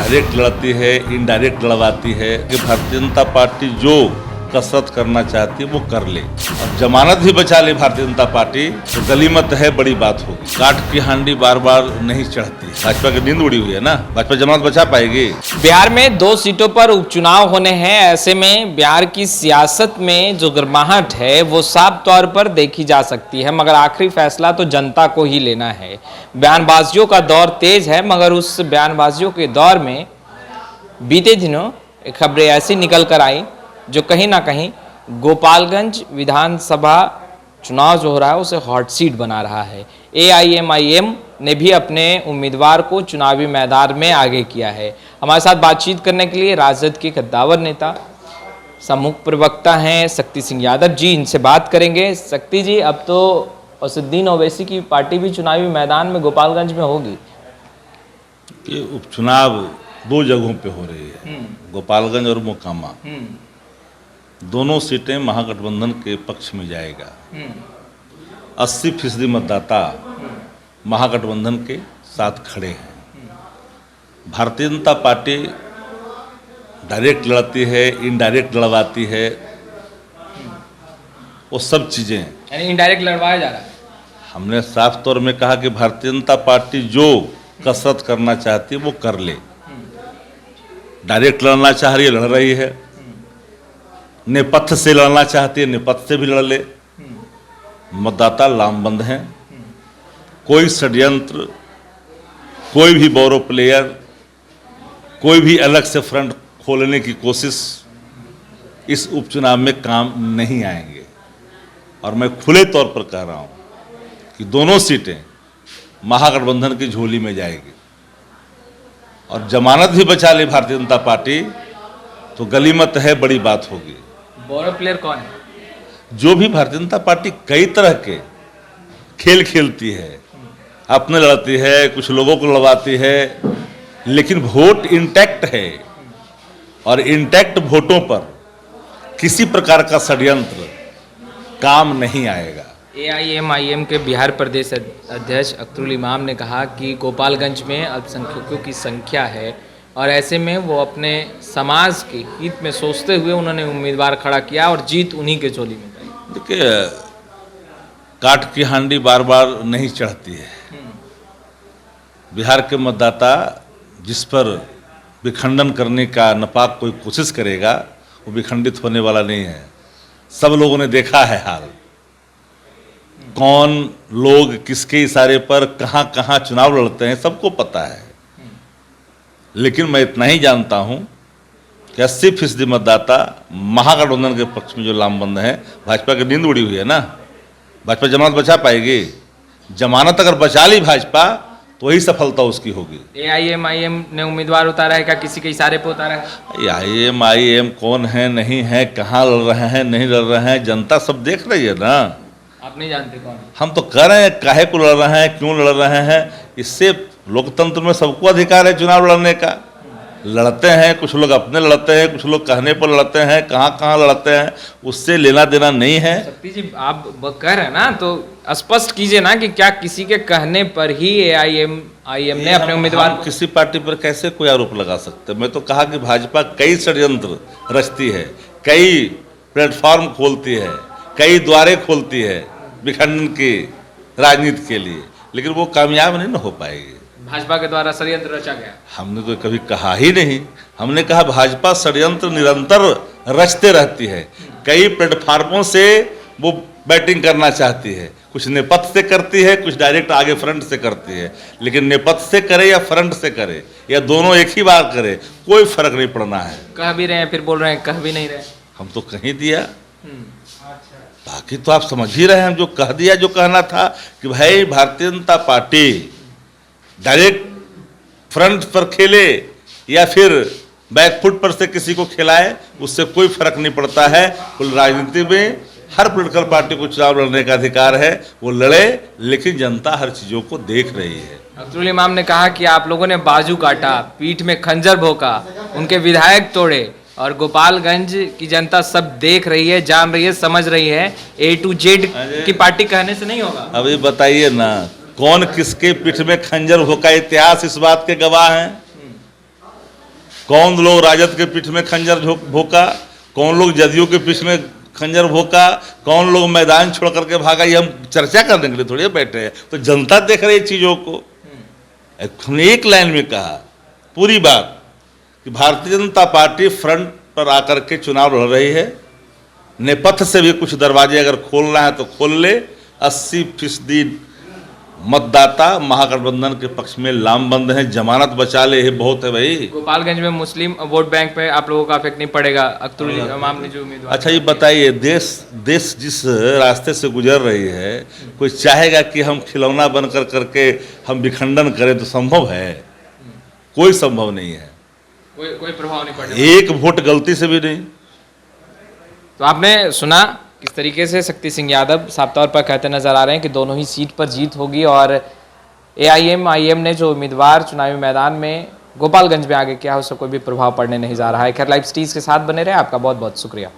Direct लड़ती है, indirect लड़वाती है कि भारतीय जनता पार्टी जो कसरत करना चाहती है वो कर ले। अब जमानत भी बचा ले भारतीय जनता पार्टी तो गलीमत है, बड़ी बात होगी। काठ की हांडी बार बार नहीं चढ़ती। भाजपा की नींद उड़ी हुई है ना, भाजपा जमानत बचा पाएगी। बिहार में 2 सीटों पर उपचुनाव होने हैं। ऐसे में बिहार की सियासत में जो गर्माहट है वो साफ तौर पर देखी जा सकती है, मगर आखिरी फैसला तो जनता को ही लेना है। बयानबाजियों का दौर तेज है, मगर उस बयानबाजियों के दौर में बीते दिनों खबरें ऐसी निकल कर आई जो कहीं ना कहीं गोपालगंज विधानसभा चुनाव जो हो रहा है उसे हॉट सीट बना रहा है। AIMIM ने भी अपने उम्मीदवार को चुनावी मैदान में आगे किया है। हमारे साथ बातचीत करने के लिए राजद के कद्दावर नेता समूह प्रवक्ता हैं शक्ति सिंह यादव जी, इनसे बात करेंगे। शक्ति जी, अब तो असदुद्दीन ओवैसी की पार्टी भी चुनावी मैदान में गोपालगंज में होगी। ये उपचुनाव 2 जगहों पे हो रही है, गोपालगंज और मोकामा। दोनों सीटें महागठबंधन के पक्ष में जाएगा। 80% मतदाता महागठबंधन के साथ खड़े हैं। भारतीय जनता पार्टी डायरेक्ट लड़ती है, इनडायरेक्ट लड़वाती है, वो सब चीज़ें यानी इनडायरेक्ट लड़वाया जा रहा है। हमने साफ तौर में कहा कि भारतीय जनता पार्टी जो कसरत करना चाहती है वो कर ले। डायरेक्ट लड़ना चाह रही है, लड़ रही है। नेपथ्य से लड़ना चाहती है, नेपथ्य से भी लड़ ले। मतदाता लामबंद हैं। कोई षड्यंत्र, कोई भी बोरो प्लेयर, कोई भी अलग से फ्रंट खोलने की कोशिश इस उपचुनाव में काम नहीं आएंगे। और मैं खुले तौर पर कह रहा हूं कि दोनों सीटें महागठबंधन की झोली में जाएगी। और जमानत भी बचा ले भारतीय जनता पार्टी तो गलीमत है, बड़ी बात होगी। बोरो प्लेयर कौन है? जो भी भारतीय जनता पार्टी कई तरह के खेल खेलती है, अपने लड़ती है, कुछ लोगों को लड़वाती है, लेकिन वोट इंटैक्ट है। और इंटैक्ट वोटों पर किसी प्रकार का षड्यंत्र काम नहीं आएगा। AIMIM के बिहार प्रदेश अध्यक्ष अख्तरुल इमाम ने कहा कि गोपालगंज में अल्पसंख्यकों की संख्या है और ऐसे में वो अपने समाज के हित में सोचते हुए उन्होंने उम्मीदवार खड़ा किया और जीत उन्हीं के झोली में गई। देखिए, काठ की हांडी बार बार नहीं चढ़ती है। बिहार के मतदाता जिस पर विखंडन करने का नापाक कोई कोशिश करेगा वो विखंडित होने वाला नहीं है। सब लोगों ने देखा है हाल, कौन लोग किसके इशारे पर कहां कहां चुनाव लड़ते हैं, सबको पता है। लेकिन मैं इतना ही जानता हूं कि 80% मतदाता महागठबंधन के पक्ष में जो लामबंद है। भाजपा की नींद उड़ी हुई है ना, भाजपा जमानत बचा पाएगी। जमानत अगर बचा ली भाजपा तो वही सफलता उसकी होगी। AIMIM ने उम्मीदवार उतारा है क्या, किसी के इशारे पर उतारा है? AIMIM कौन है, नहीं है, कहाँ लड़ रहे हैं, नहीं लड़ रहे हैं, जनता सब देख रही है ना। आप नहीं जानते कौन? हम तो कह रहे हैं काहे को लड़ रहे हैं, क्यों लड़ रहे हैं। इससे लोकतंत्र में सबको अधिकार है चुनाव लड़ने का। लड़ते हैं, कुछ लोग अपने लड़ते हैं, कुछ लोग कहने पर लड़ते हैं, कहाँ कहाँ लड़ते हैं, उससे लेना देना नहीं है। शक्ति जी, आप कह रहे हैं ना, तो स्पष्ट कीजिए ना कि क्या किसी के कहने पर ही AIMIM ने अपने उम्मीदवार किसी पार्टी पर कैसे कोई आरोप लगा सकते। मैं तो कहा कि भाजपा कई षड्यंत्र रचती है, कई प्लेटफॉर्म खोलती है, कई द्वारे खोलती है विखंडन की राजनीति के लिए, लेकिन वो कामयाब नहीं हो पाएगी। भाजपा के द्वारा षड्यंत्र रचा गया? हमने तो कभी कहा ही नहीं। हमने कहा भाजपा षड्यंत्र निरंतर रचते रहती है। कई प्लेटफार्मों से वो बैटिंग करना चाहती है, कुछ नेपथ्य से करती है, कुछ डायरेक्ट आगे फ्रंट से करती है। लेकिन नेपथ्य से करे या फ्रंट से करे या दोनों एक ही बार करे, कोई फर्क नहीं पड़ना है। कह भी रहे हैं फिर बोल रहे हैं कह भी नहीं रहे। हम तो कहीं दिया, बाकी तो आप समझ ही रहे हैं। हम जो कह दिया, जो कहना था कि भाई Bharatiya Janata party direct front पर खेले या फिर बैकफुट पर से किसी को खिलाए, उससे कोई फर्क नहीं पड़ता है। कुल राजनीति में हर पॉलिटिकल पार्टी को चुनाव लड़ने का अधिकार है, वो लड़े, लेकिन जनता हर चीजों को देख रही है। अख्तरुल इमाम ने कहा कि आप लोगों ने बाजू काटा, पीठ में खंजर भोंका, उनके विधायक तोड़े और गोपालगंज की जनता सब देख रही है, जान रही है, समझ रही है। A to Z की पार्टी कहने से नहीं होगा। अभी बताइए ना, कौन किसके पीठ में खंजर भोंका, इतिहास इस बात के गवाह हैं। कौन लोग राजद के पीठ में खंजर भोंका, कौन लोग जदयू के पीठ में खंजर भोंका, कौन लोग मैदान छोड़ करके भागा, ये हम चर्चा करने के लिए थोड़ी बैठे हैं। तो जनता देख रही है चीज़ों को। हमने एक लाइन में कहा पूरी बात कि भारतीय जनता पार्टी फ्रंट पर आकर के चुनाव लड़ रही है। नेपथ्य से भी कुछ दरवाजे अगर खोलना है तो खोल ले। 80% मतदाता महागठबंधन के पक्ष में लामबंद हैं। जमानत बचा ले, ये बहुत है भाई। गोपालगंज में मुस्लिम वोट बैंक पे आप लोगों का इफेक्ट नहीं पड़ेगा, अख्तरुल इमाम ने जो उम्मीदवार। अच्छा ये बताइए, देश जिस रास्ते से गुजर रही है, कोई चाहेगा कि हम खिलौना बनकर करके हम विखंडन करें तो संभव है? कोई संभव नहीं है। कोई प्रभाव नहीं पड़ेगा, एक वोट गलती से भी नहीं। तो आपने सुना किस तरीके से शक्ति सिंह यादव साफ तौर पर कहते नजर आ रहे हैं कि दोनों ही सीट पर जीत होगी और AIM ने जो उम्मीदवार चुनावी मैदान में गोपालगंज में आगे किया उससे कोई भी प्रभाव पड़ने नहीं जा रहा है। खैर, लाइव स्टीज के साथ बने रहे, आपका बहुत बहुत शुक्रिया।